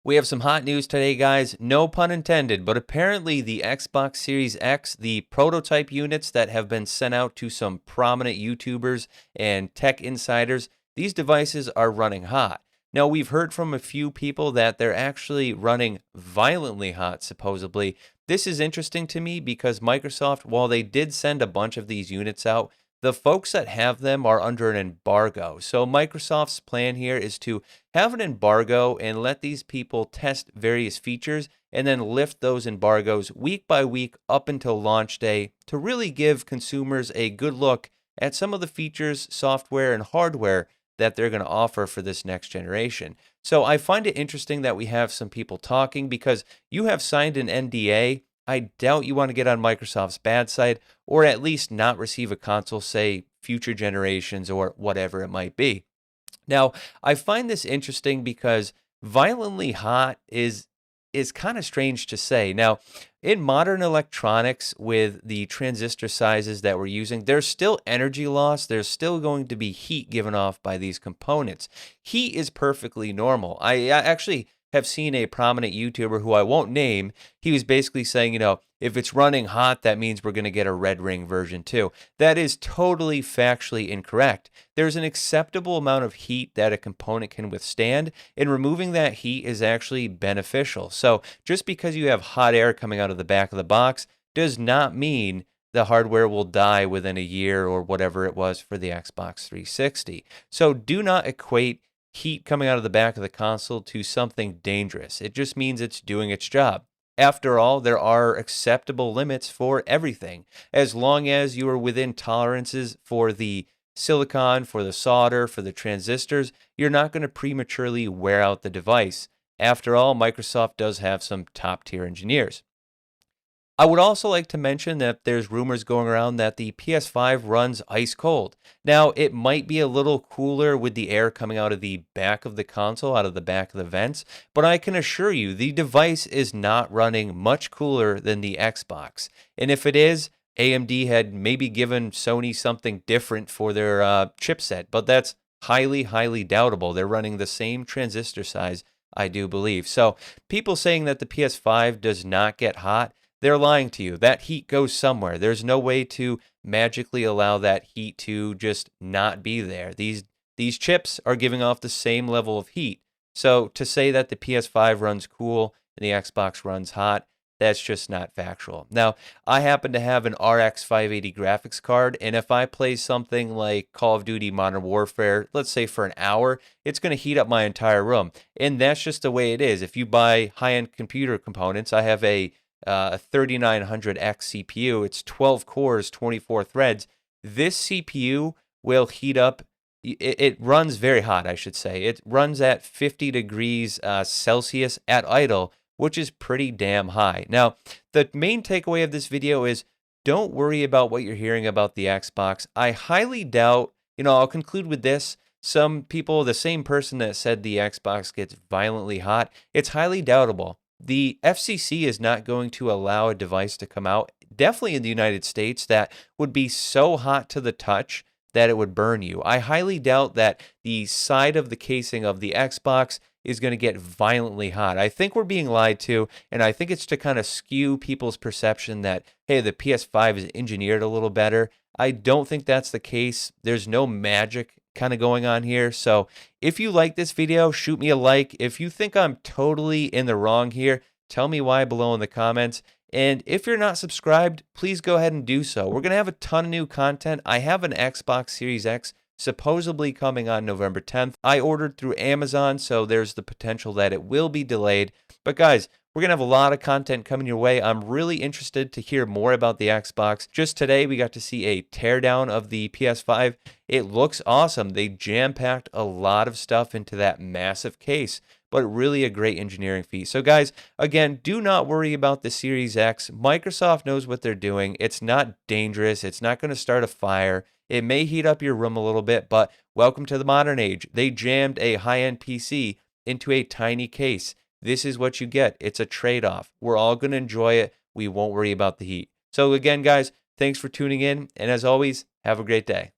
We have some hot news today, guys. No pun intended, but apparently the Xbox Series X, the prototype units that have been sent out to some prominent YouTubers and tech insiders, these devices are running hot. Now, we've heard from a few people that they're actually running violently hot, supposedly. This is interesting to me because Microsoft, while they did send a bunch of these units out, the folks that have them are under an embargo. So Microsoft's plan here is to have an embargo and let these people test various features and then lift those embargoes week by week up until launch day to really give consumers a good look at some of the features, software, and hardware that they're going to offer for this next generation. So I find it interesting that we have some people talking because you have signed an NDA. I doubt you want to get on Microsoft's bad side or at least not receive a console, say, future generations or whatever it might be. Now, I find this interesting because violently hot is kind of strange to say. Now, in modern electronics with the transistor sizes that we're using, there's still energy loss. There's still going to be heat given off by these components. Heat is perfectly normal. I actually have seen a prominent YouTuber who I won't name. He was basically saying, if it's running hot, that means we're going to get a red ring version 2. That is totally factually incorrect. There's an acceptable amount of heat that a component can withstand, and removing that heat is actually beneficial. So just because you have hot air coming out of the back of the box does not mean the hardware will die within a year or whatever it was for the Xbox 360. So do not equate heat coming out of the back of the console to something dangerous. It just means it's doing its job. After all, there are acceptable limits for everything. As long as you are within tolerances for the silicon, for the solder, for the transistors, you're not going to prematurely wear out the device. After all, Microsoft does have some top tier engineers. I would also like to mention that there's rumors going around that the PS5 runs ice cold. Now, it might be a little cooler with the air coming out of the back of the console, out of the back of the vents, but I can assure you the device is not running much cooler than the Xbox. And if it is, AMD had maybe given Sony something different for their chipset, but that's highly, highly doubtable. They're running the same transistor size, I do believe. So people saying that the PS5 does not get hot, they're lying to you. That heat goes somewhere. There's no way to magically allow that heat to just not be there. These chips are giving off the same level of heat. So to say that the PS5 runs cool and the Xbox runs hot, that's just not factual. Now, I happen to have an RX 580 graphics card, and if I play something like Call of Duty Modern Warfare, let's say for an hour, it's going to heat up my entire room. And that's just the way it is. If you buy high-end computer components, I have a 3900X CPU. It's 12 cores, 24 threads. This CPU will heat up. It runs very hot, I should say. It runs at 50 degrees Celsius at idle, which is pretty damn high. Now, the main takeaway of this video is don't worry about what you're hearing about the Xbox. I highly doubt, I'll conclude with this. Some people, the same person that said the Xbox gets violently hot, it's highly doubtable. The FCC is not going to allow a device to come out, definitely in the United States, that would be so hot to the touch that it would burn you. I highly doubt that the side of the casing of the Xbox is going to get violently hot. I think we're being lied to, and I think it's to kind of skew people's perception that, hey, the PS5 is engineered a little better. I don't think that's the case. There's no magic kind of going on here. So if you like this video, shoot me a like. If you think I'm totally in the wrong here, tell me why below in the comments. And if you're not subscribed, please go ahead and do so. We're going to have a ton of new content. I have an Xbox Series X supposedly coming on November 10th. I ordered through Amazon, so there's the potential that it will be delayed. But guys, we're going to have a lot of content coming your way. I'm really interested to hear more about the Xbox. Just today, we got to see a teardown of the PS5. It looks awesome. They jam-packed a lot of stuff into that massive case, but really a great engineering feat. So guys, again, do not worry about the Series X. Microsoft knows what they're doing. It's not dangerous. It's not going to start a fire. It may heat up your room a little bit, but welcome to the modern age. They jammed a high-end PC into a tiny case. This is what you get. It's a trade-off. We're all going to enjoy it. We won't worry about the heat. So again, guys, thanks for tuning in. And as always, have a great day.